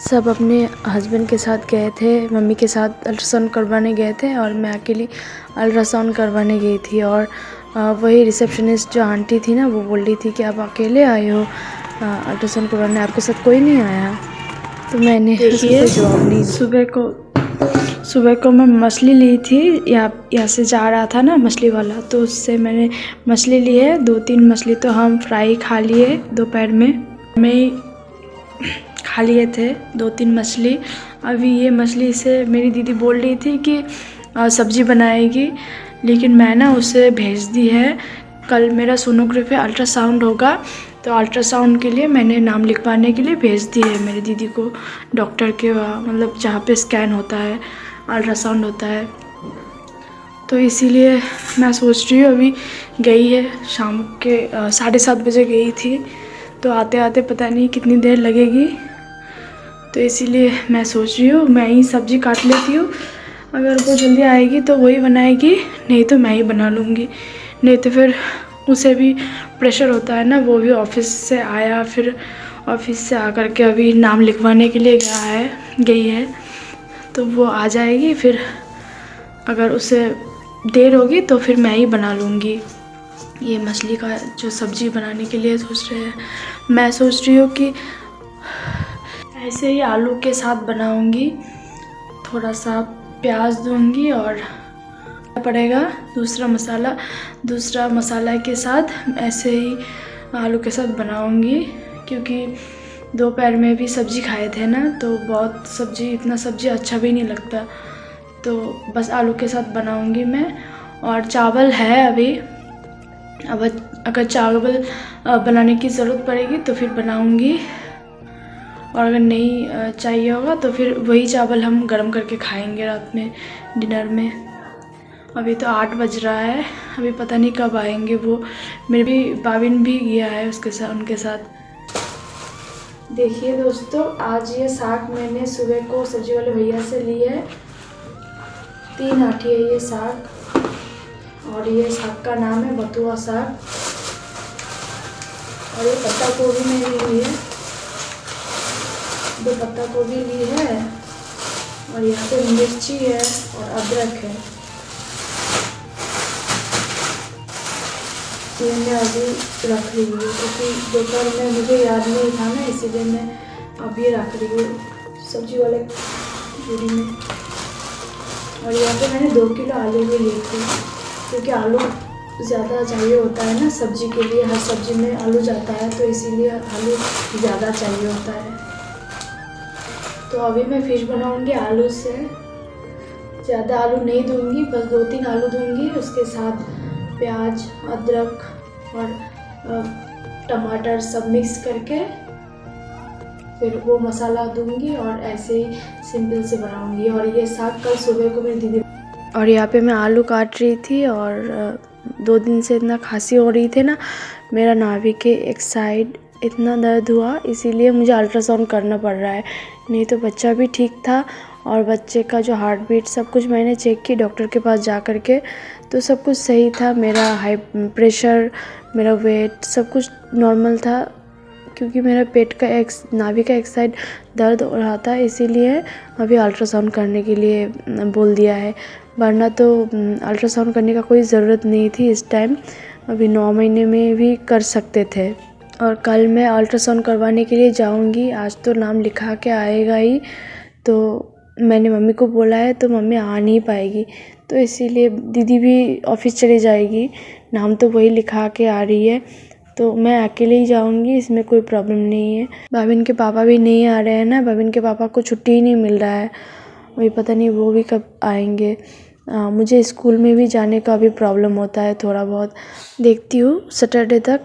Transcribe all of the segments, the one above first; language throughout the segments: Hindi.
सब अपने हस्बैंड के साथ गए थे, मम्मी के साथ अल्ट्रासाउंड करवाने गए थे और मैं अकेली अल्ट्रासाउंड करवाने गई थी। और वही रिसेप्शनिस्ट जो आंटी थी ना, वो बोल रही थी कि आप अकेले आए हो अल्ट्रासाउंड करवाने, आपके साथ कोई नहीं आया। तो मैंने उसको कोई जवाब नहीं दिया। सुबह को मैं मछली ली थी, यहाँ से जा रहा था ना मछली वाला, तो उससे मैंने मछली ली है 2-3 मछली। तो हम फ्राई खा लिए दोपहर में खा लिए थे 2-3 मछली। अभी ये मछली से मेरी दीदी बोल रही थी कि सब्ज़ी बनाएगी, लेकिन मैं ना उसे भेज दी है। कल मेरा सोनोग्राफी अल्ट्रासाउंड होगा, तो अल्ट्रासाउंड के लिए मैंने नाम लिखवाने के लिए भेज दी है मेरी दीदी को डॉक्टर के वहाँ, मतलब जहाँ पे स्कैन होता है, अल्ट्रासाउंड होता है। तो इसीलिए मैं सोच रही हूँ, अभी गई है शाम के 7:30 बजे गई थी, तो आते आते पता नहीं कितनी देर लगेगी। तो इसीलिए मैं सोच रही हूँ मैं ही सब्ज़ी काट लेती हूँ, अगर वो जल्दी आएगी तो वही बनाएगी, नहीं तो मैं ही बना लूँगी। नहीं तो फिर उसे भी प्रेशर होता है ना, वो भी ऑफिस से आया, फिर ऑफिस से आकर के अभी नाम लिखवाने के लिए गई है, तो वो आ जाएगी। फिर अगर उसे देर होगी तो फिर मैं ही बना लूँगी। ये मछली का जो सब्ज़ी बनाने के लिए सोच रहे हैं, मैं सोच रही हूँ कि ऐसे ही आलू के साथ बनाऊँगी, थोड़ा सा प्याज दूँगी और पड़ेगा दूसरा मसाला के साथ ऐसे ही आलू के साथ बनाऊँगी। क्योंकि दोपहर में भी सब्ज़ी खाए थे ना, तो इतना सब्ज़ी अच्छा भी नहीं लगता, तो बस आलू के साथ बनाऊँगी मैं। और चावल है अभी, अब अगर चावल बनाने की ज़रूरत पड़ेगी तो फिर बनाऊँगी, और अगर नहीं चाहिए होगा तो फिर वही चावल हम गरम करके खाएंगे रात में डिनर में। अभी तो 8 बज रहा है, अभी पता नहीं कब आएंगे वो। मेरे भी बाबिन भी गया है उनके साथ। देखिए दोस्तों, आज ये साग मैंने सुबह को सब्जी वाले भैया से ली है। 3 आठी है ये साग, और ये साग का नाम है बथुआ साग। और ये पत्ता गोभी मैंने ली है, 2 पत्ता गोभी ली है, और यहाँ पे मिर्ची है और अदरक है। ये मैं अभी रख रही हूँ, क्योंकि दोपहर में मुझे याद नहीं था ना, इसीलिए मैं अभी रख रही हूँ सब्जी वाले पूरी में। और यहाँ पे मैंने 2 किलो आलू भी लिए थे, क्योंकि आलू ज़्यादा चाहिए होता है ना सब्जी के लिए, हर सब्जी में आलू जाता है, तो इसीलिए आलू ज़्यादा चाहिए होता है। तो अभी मैं फिश बनाऊँगी आलू से, ज़्यादा आलू नहीं दूँगी, बस 2-3 आलू दूँगी, उसके साथ प्याज, अदरक और टमाटर सब मिक्स करके फिर वो मसाला दूंगी, और ऐसे ही सिंपल से बनाऊंगी। और ये साग कल सुबह को मेरी दीदी। और यहाँ पे मैं आलू काट रही थी, और 2 दिन से इतना खांसी हो रही थी ना, मेरा नाभि के एक साइड इतना दर्द हुआ, इसीलिए मुझे अल्ट्रासाउंड करना पड़ रहा है। नहीं तो बच्चा भी ठीक था, और बच्चे का जो हार्ट बीट सब कुछ मैंने चेक की डॉक्टर के पास जा कर के, तो सब कुछ सही था। मेरा हाई प्रेशर, मेरा वेट सब कुछ नॉर्मल था, क्योंकि मेरा पेट का नाभि का एक साइड दर्द हो रहा था, इसीलिए अभी अल्ट्रासाउंड करने के लिए बोल दिया है। वरना तो अल्ट्रासाउंड करने का कोई ज़रूरत नहीं थी इस टाइम, अभी 9 महीने में भी कर सकते थे। और कल मैं अल्ट्रासाउंड करवाने के लिए जाऊंगी, आज तो नाम लिखा के आएगा ही, तो मैंने मम्मी को बोला है, तो मम्मी आ नहीं पाएगी, तो इसीलिए दीदी भी ऑफिस चली जाएगी, नाम तो वही लिखा के आ रही है, तो मैं अकेले ही जाऊंगी, इसमें कोई प्रॉब्लम नहीं है। बाबिन के पापा भी नहीं आ रहे हैं ना, बाबिन के पापा को छुट्टी ही नहीं मिल रहा है, अभी पता नहीं वो भी कब आएंगे। मुझे स्कूल में भी जाने का भी प्रॉब्लम होता है थोड़ा बहुत, देखती हूँ सैटरडे तक,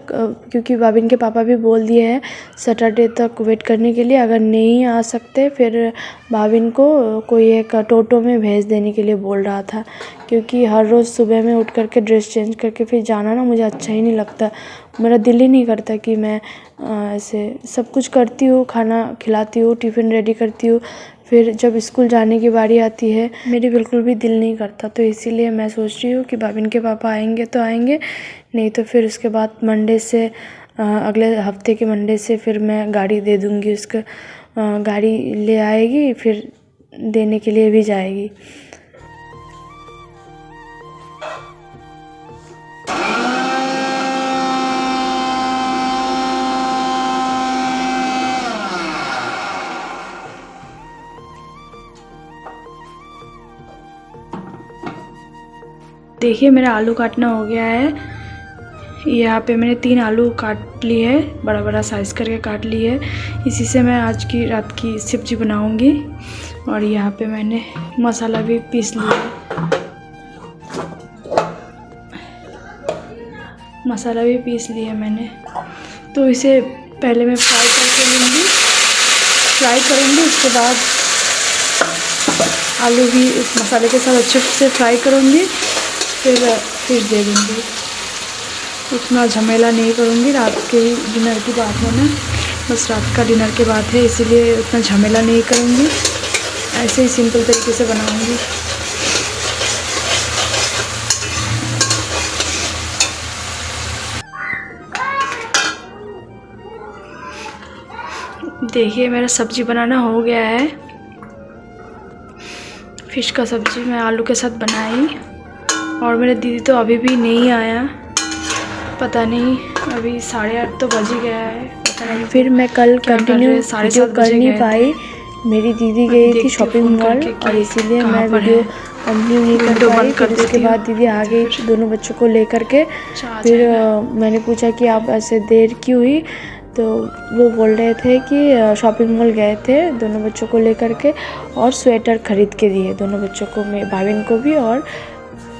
क्योंकि बाबिन के पापा भी बोल दिए हैं सैटरडे तक वेट करने के लिए। अगर नहीं आ सकते फिर बाबिन को कोई एक टोटो में भेज देने के लिए बोल रहा था, क्योंकि हर रोज़ सुबह में उठ करके ड्रेस चेंज करके फिर जाना ना मुझे अच्छा ही नहीं लगता। मेरा दिल ही नहीं करता कि मैं ऐसे सब कुछ करती हूँ, खाना खिलाती हूँ, टिफ़िन रेडी करती हूँ, फिर जब स्कूल जाने की बारी आती है मेरी बिल्कुल भी दिल नहीं करता। तो इसीलिए मैं सोच रही हूँ कि बाबिन के पापा आएंगे तो आएंगे, नहीं तो फिर उसके बाद मंडे से अगले हफ्ते के मंडे से फिर मैं गाड़ी दे दूँगी गाड़ी ले आएगी, फिर देने के लिए भी जाएगी। देखिए मेरा आलू काटना हो गया है। यहाँ पे मैंने 3 आलू काट लिए है, बड़ा बड़ा साइज़ करके काट लिए है। इसी से मैं आज की रात की सब्ज़ी बनाऊंगी। और यहाँ पे मैंने मसाला भी पीस लिया है, मसाला भी पीस लिया है मैंने। तो इसे पहले मैं फ्राई करके लूँगी, फ्राई करूँगी। उसके बाद आलू भी इस मसाले के साथ अच्छे से फ्राई करूँगी, फिर दे दूँगी। उतना झमेला नहीं करूँगी, रात के डिनर की बात है ना, बस रात का डिनर की बात है, इसीलिए उतना झमेला नहीं करूँगी, ऐसे ही सिंपल तरीके से बनाऊँगी। देखिए मेरा सब्ज़ी बनाना हो गया है। फ़िश का सब्ज़ी मैं आलू के साथ बनाई। और मेरा दीदी तो अभी भी नहीं आया, पता नहीं, अभी 8:30 तो बज ही गया है, पता नहीं। फिर मैं कल कंटिन्यू वीडियो कर नहीं पाई, मेरी दीदी गई थी शॉपिंग मॉल और इसीलिए मैं वीडियो कंटिन्यू नहीं कर पाई। फिर उसके बाद दीदी आ गई दोनों बच्चों को लेकर के। फिर मैंने पूछा कि आप ऐसे देर क्यों हुई, तो वो बोल रहे थे कि शॉपिंग मॉल गए थे दोनों बच्चों को लेकर के, और स्वेटर ख़रीद के दिए दोनों बच्चों को, मेरे भाभी को भी और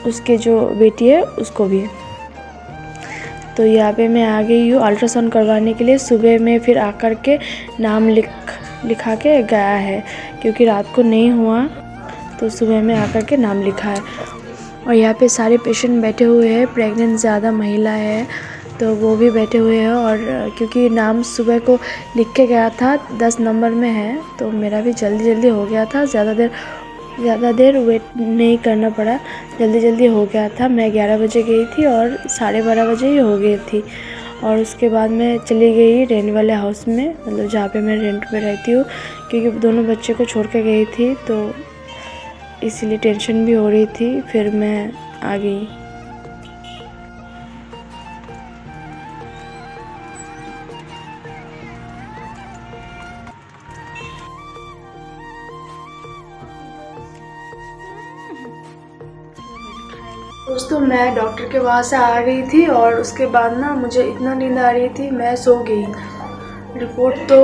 उसके जो बेटी है उसको भी। तो यहाँ पे मैं आ गई हूँ अल्ट्रासाउंड करवाने के लिए। सुबह में फिर आकर के नाम लिखा के गया है, क्योंकि रात को नहीं हुआ तो सुबह में आकर के नाम लिखा है। और यहाँ पे सारे पेशेंट बैठे हुए हैं, प्रेग्नेंट ज़्यादा महिला है तो वो भी बैठे हुए हैं। और क्योंकि नाम सुबह को लिख के गया था 10 नंबर में है, तो मेरा भी जल्दी हो गया था, ज़्यादा देर वेट नहीं करना पड़ा, जल्दी हो गया था। मैं 11 बजे गई थी और 12:30 बजे ही हो गई थी। और उसके बाद मैं चली गई रेंट वाले हाउस में, मतलब जहाँ पे मैं रेंट पे रहती हूँ, क्योंकि दोनों बच्चे को छोड़ के गई थी तो इसीलिए टेंशन भी हो रही थी। फिर मैं आ गई। दोस्तों मैं डॉक्टर के वहाँ से आ गई थी और उसके बाद ना मुझे इतना नींद आ रही थी, मैं सो गई। रिपोर्ट तो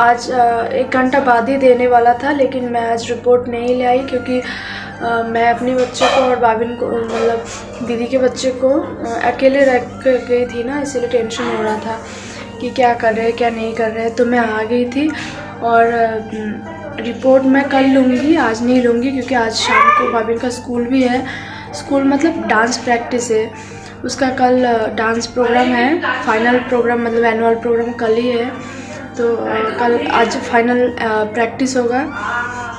आज 1 घंटा बाद ही देने वाला था, लेकिन मैं आज रिपोर्ट नहीं ले आई, क्योंकि मैं अपने बच्चे को और बाबिन को, मतलब दीदी के बच्चे को अकेले रख कर गई थी ना, इसीलिए टेंशन हो रहा था कि क्या कर रहे हैं क्या नहीं कर रहे हैं। तो मैं आ गई थी और रिपोर्ट मैं कल लूँगी, आज नहीं लूँगी, क्योंकि आज शाम को बाबिन का स्कूल भी है। स्कूल मतलब डांस प्रैक्टिस है उसका, कल डांस प्रोग्राम है, फाइनल प्रोग्राम मतलब एनुअल प्रोग्राम कल ही है। तो आज फाइनल प्रैक्टिस होगा,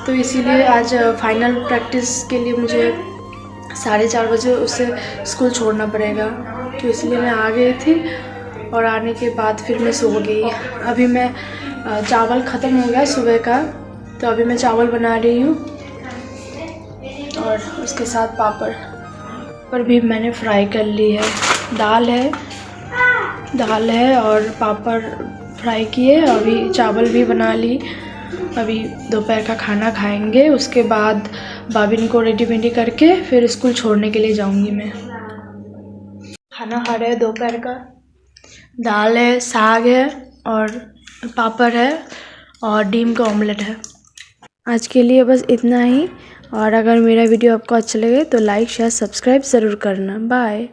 तो इसीलिए आज फाइनल प्रैक्टिस के लिए मुझे 4:30 बजे उसे स्कूल छोड़ना पड़ेगा, तो इसलिए मैं आ गई थी। और आने के बाद फिर मैं सो गई। अभी मैं चावल ख़त्म हो गया सुबह का, तो अभी मैं चावल बना रही हूँ और उसके साथ पापड़ भी मैंने फ्राई कर ली है। दाल है और पापड़ फ्राई किए। अभी चावल भी बना ली। अभी दोपहर का खाना खाएंगे, उसके बाद बाबिन को रेडी करके फिर स्कूल छोड़ने के लिए जाऊंगी मैं। खाना खा रहे हैं दोपहर का, दाल है, साग है और पापड़ है और डीम का ऑमलेट है। आज के लिए बस इतना ही। और अगर मेरा वीडियो आपको अच्छा लगे तो लाइक शेयर सब्सक्राइब ज़रूर करना। बाय।